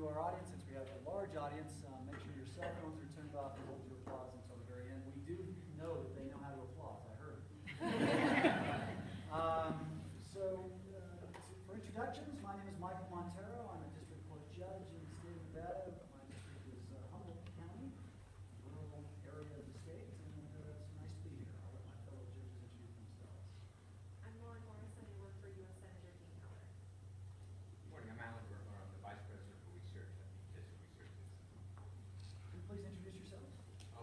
to our audience, since we have a large audience, make sure your cell phones are turned off and hold your applause until the very end. We do know that they know how to applaud. I heard. For introductions, my name is Michael Montero. I'm a district court judge in the state of Nevada. My district is Humboldt County, rural area of the state, and it's nice to be here. I'll let my fellow judges introduce themselves. I'm Lauren Morrison. I work for U.S. Senator Dean Heller. Good morning. I'm Alan Bergman. I'm the Vice President for Research at the District Research Institute. Can you please introduce yourselves?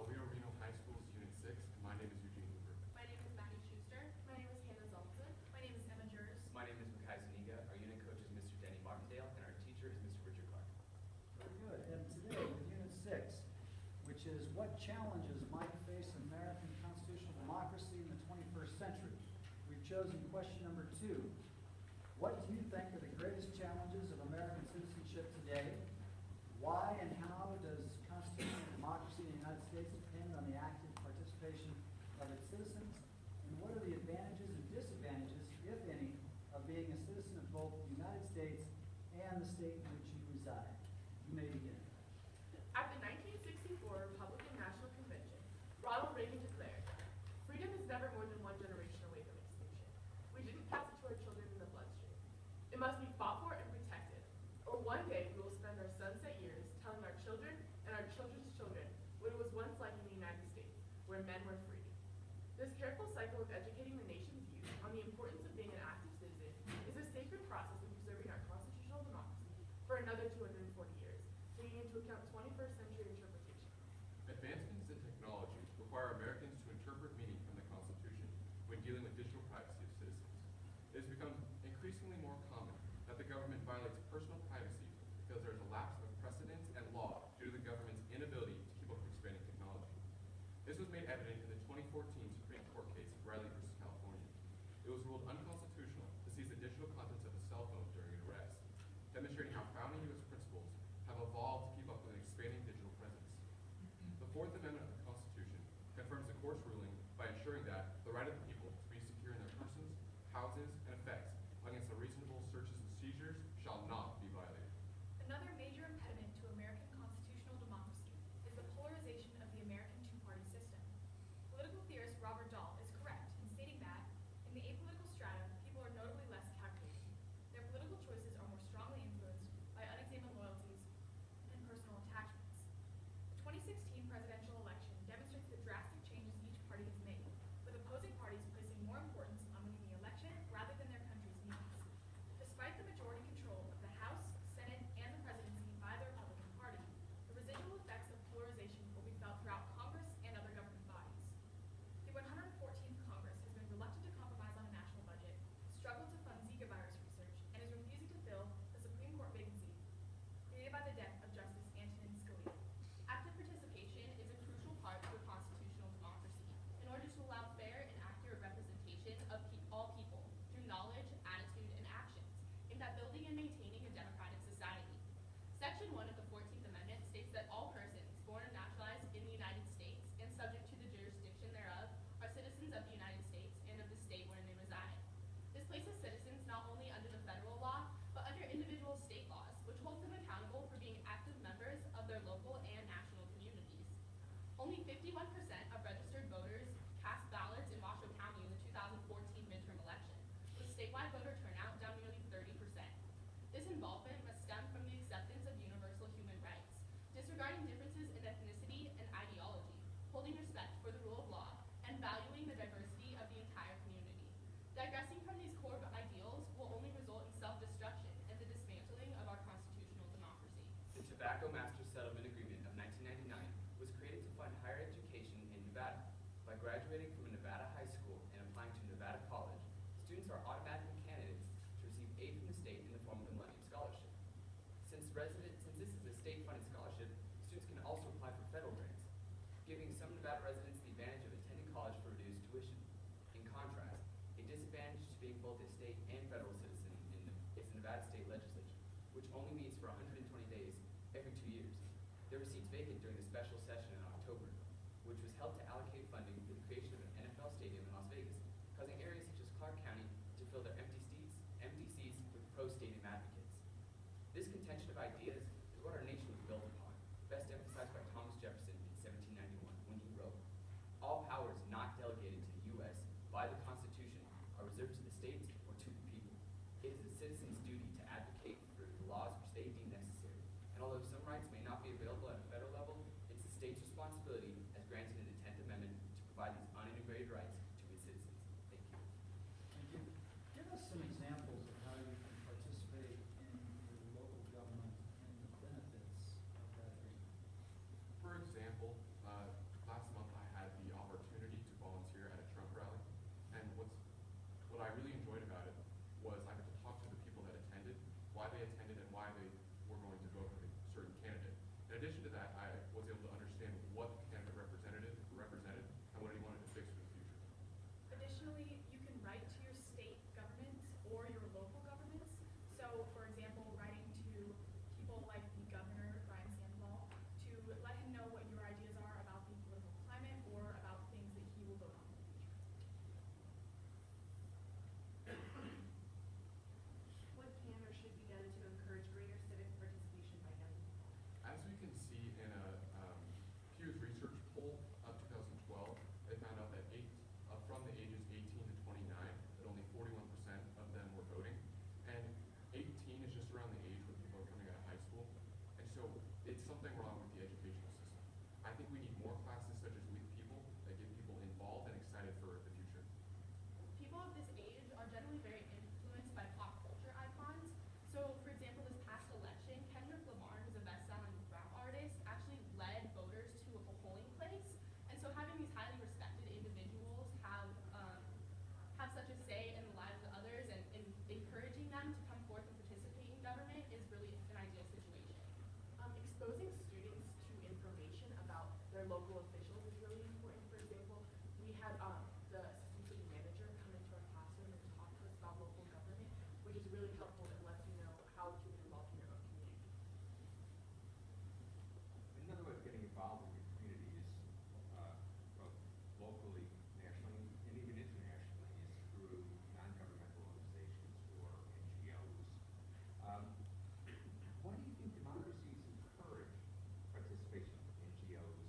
We are Reno High School's Unit 6, and my name is Eugene Hoover. My name is Maddie Schuster. My name is Hannah Zoltzin. My name is Emma Jers. My name is Makai Zuniga. Our unit coach is Mr. Denny Martindale, and our teacher is Mr. Richard Clark. Very good. And today with Unit 6, which is what challenges might face American constitutional democracy in the 21st century, we've chosen question number 2. What do you think are the greatest challenges of American citizenship today? Why and how does constitutional democracy in the United States depend on the active participation of its citizens? And what are the advantages and disadvantages, if any, of being a citizen of both the United States and the state in which you reside? You may begin. At the 1964 Republican National Convention, Ronald Reagan declared, "Freedom is never more than one generation away from extinction. We didn't pass it to our children in the bloodstream. It must be fought for and protected, or one day we will spend our sunset years telling our children and our children's children what it was once like in the United States, where men were free." This careful cycle of educating the nation's youth on the importance of being an active citizen is a sacred process in preserving our constitutional democracy for another 240 years, taking into account 21st century interpretation. Advancements in technology require Americans to interpret meaning from the Constitution when dealing with digital privacy of citizens. It has become increasingly more common that the government violates personal privacy because there is a lapse of precedence and law due to the government's inability to keep up with expanding technology. This was made evident in the 2014 Supreme Court case of Riley v. California. It was ruled unconstitutional to seize the digital contents of a cell phone during an arrest, demonstrating how founding U.S. principles have evolved to keep up with an expanding digital presence. The Fourth Amendment of the Constitution confirms the court's ruling by ensuring that the right of the people to be secure in their persons, houses, and effects against unreasonable searches and seizures shall not be violated. Another major impediment to American constitutional democracy is the polarization of the American two-party system. Political theorist Robert Dahl is correct in stating that, in the apolitical strata, people are notably less calculating. Their political choices are more strongly influenced by unexamined loyalties and personal attachments. The 2016 presidential election demonstrates the drastic changes each party has made, with opposing parties placing more importance on winning the election rather than their country's needs. Despite the majority control of the House, Senate, and the presidency by the Republican Party, the residual effects of polarization will be felt throughout Congress and other government bodies. The 114th Congress has been reluctant to compromise on a national budget, struggled to fund Zika virus research, and is refusing to fill the Supreme Court vacancy created by the death of Justice Antonin Scalia. Active participation is a crucial part of a constitutional democracy in order to allow fair and accurate representation of all people through knowledge, attitude, and actions aimed at building and maintaining a democratic society. Section 1 of the 14th Amendment states that all persons born and naturalized in the United States and subject to the jurisdiction thereof are citizens of the United States and of the state wherein they reside. This places citizens not only under the federal law, but under individual state laws, which holds them accountable for being active members of their local and national communities. Only 51% of registered voters cast ballots in Washoe County in the 2014 midterm election, with statewide voter turnout down nearly 30%. This involvement must stem from the acceptance of universal human rights, disregarding differences in ethnicity and ideology, holding respect for the rule of law, and valuing the diversity of the entire community. Digressing from these core ideals will only result in self-destruction and the dismantling of our constitutional democracy. The Tobacco Master Settlement Agreement of 1999 was created to fund higher education in Nevada. By graduating from a Nevada high school and applying to Nevada College, students are automatically candidates to receive aid from the state in the form of the Millennium Scholarship. Since this is a state-funded scholarship, students can also apply for federal grants, giving some Nevada residents the advantage of attending college for reduced tuition. In contrast, a disadvantage to being both a state and federal citizen is the Nevada State Legislature, which only meets for 120 days every 2 years. There were seats vacant during the special session in October, which was held to allocate funding for the creation of an NFL stadium in Las Vegas, causing areas such as Clark County to fill their empty seats with pro-stadium advocates. This contention of ideas is what our exposing students to information about their local officials is really important. For example, we had the assistant city manager come into our classroom and talk to us about local government, which is really helpful. It lets you know how to get involved in your own community. Another way of getting involved in your community is, both locally, nationally, and even internationally, is through non-governmental organizations or NGOs. Why do you think democracies encourage participation of NGOs,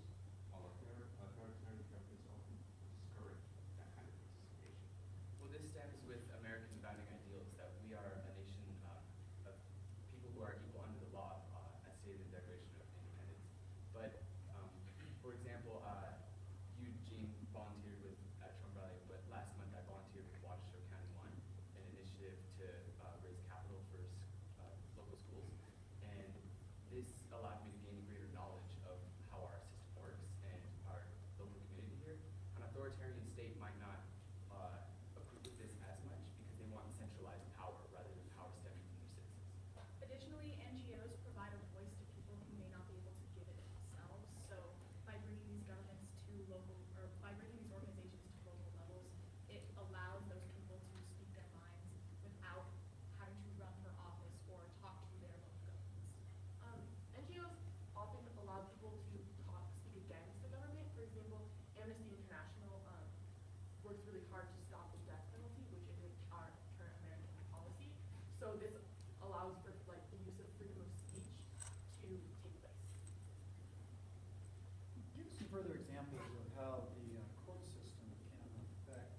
while authoritarian governments often discourage that kind of participation? Well, this stems with American founding ideals that we are a nation of people who are equal under the law, as stated in the Declaration of Independence. But, for example, you, Gene, volunteered with Trump Rally, but last month I volunteered with Waukesha County One, an initiative to raise capital for local schools. And this allowed me to gain greater knowledge of how our system works and our local community here. An authoritarian state might not approve of this as much because they want centralized power rather than power stemming from their citizens. Additionally, NGOs provide a voice to people who may not be able to give it themselves. So by bringing these governments to local, or by bringing these organizations to local levels, it allows those people to speak their minds without having to run for office or talk to their local governments. NGOs often allow people to speak against the government. For example, Amnesty International works really hard to stop the death penalty, which isn't our current American policy. So this allows for the use of freedom of speech to take place. Give us some further examples of how the court system can affect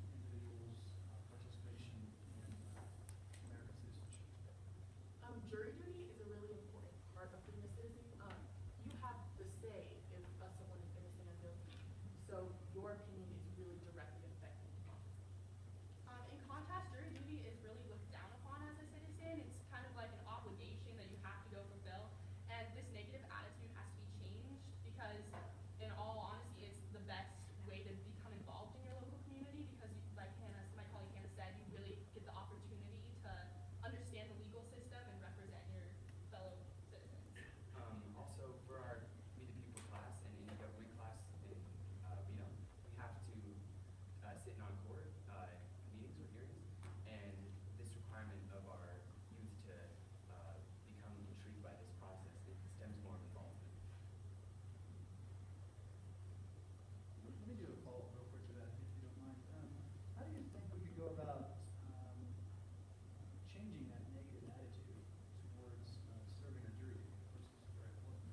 individuals' participation in American citizenship. Jury duty is a really important part of being a citizen. You have the say if someone is innocent or guilty. So your opinion is really directly affecting democracy. In contrast, jury duty is really looked down upon as a citizen. It's kind of like an obligation that you have to go fulfill. And this negative attitude has to be changed because, in all honesty, it's the best way to become involved in your local community because, like my colleague Hannah said, you really get the opportunity to understand the legal system and represent your fellow citizens. Also, for our Meet the People class and any government class in Reno, we have to sit in on-court meetings or hearings, and this requirement of our youth to become intrigued by this process, it stems more of involvement. Let me do a follow-up real quick to that, if you don't mind. How do you think we could go about changing that negative attitude towards serving a jury? Of course, this is very important.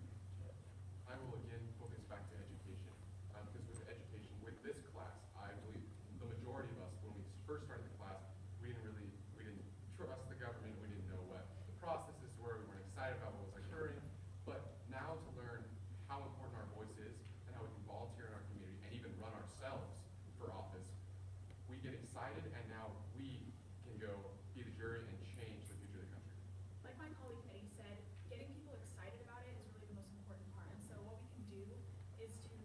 I will again focus back to education, because with education, with this class, I believe the majority of us, when we first started the class, we didn't trust the government, we didn't know what the processes were, we weren't excited about what was occurring. But now to learn how important our voice is and how we can volunteer in our community and even run ourselves for office, we get excited, and now we can go be the jury and change the future of the country. Like my colleague Eddie said, getting people excited about it is really the most important part. And so what we can do is to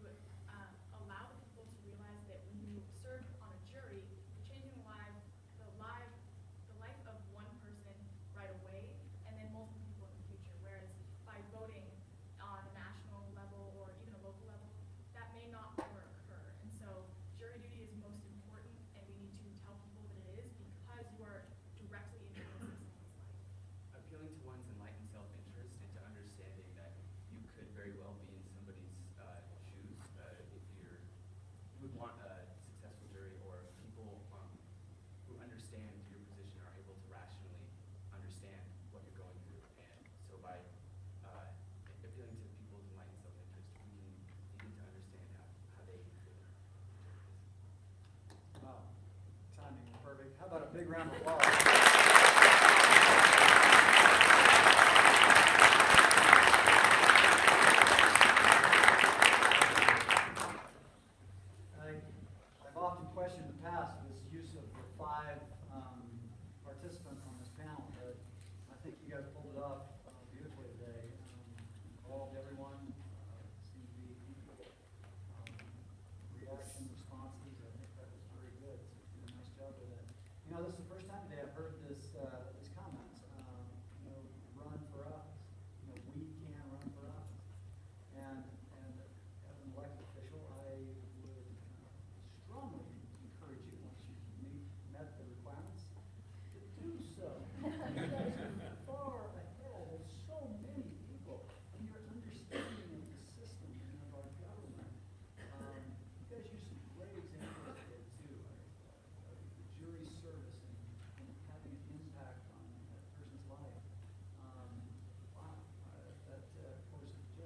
allow the people to realize that when you serve on a jury, you're changing the life of one person right away, and then multiple people in the future. Whereas by voting on a national level or even a local level, that may not ever occur. And so jury duty is most important, and we need to tell people that it is because you are directly influencing someone's life. Appealing to one's enlightened self-interest and to understanding that you could very well be in somebody's shoes if you would want a successful jury, or people who understand your position are able to rationally understand what you're going through. And so by appealing to people's enlightened self-interest, we can begin to understand how they feel. Wow, timing was perfect. How about a big round of applause?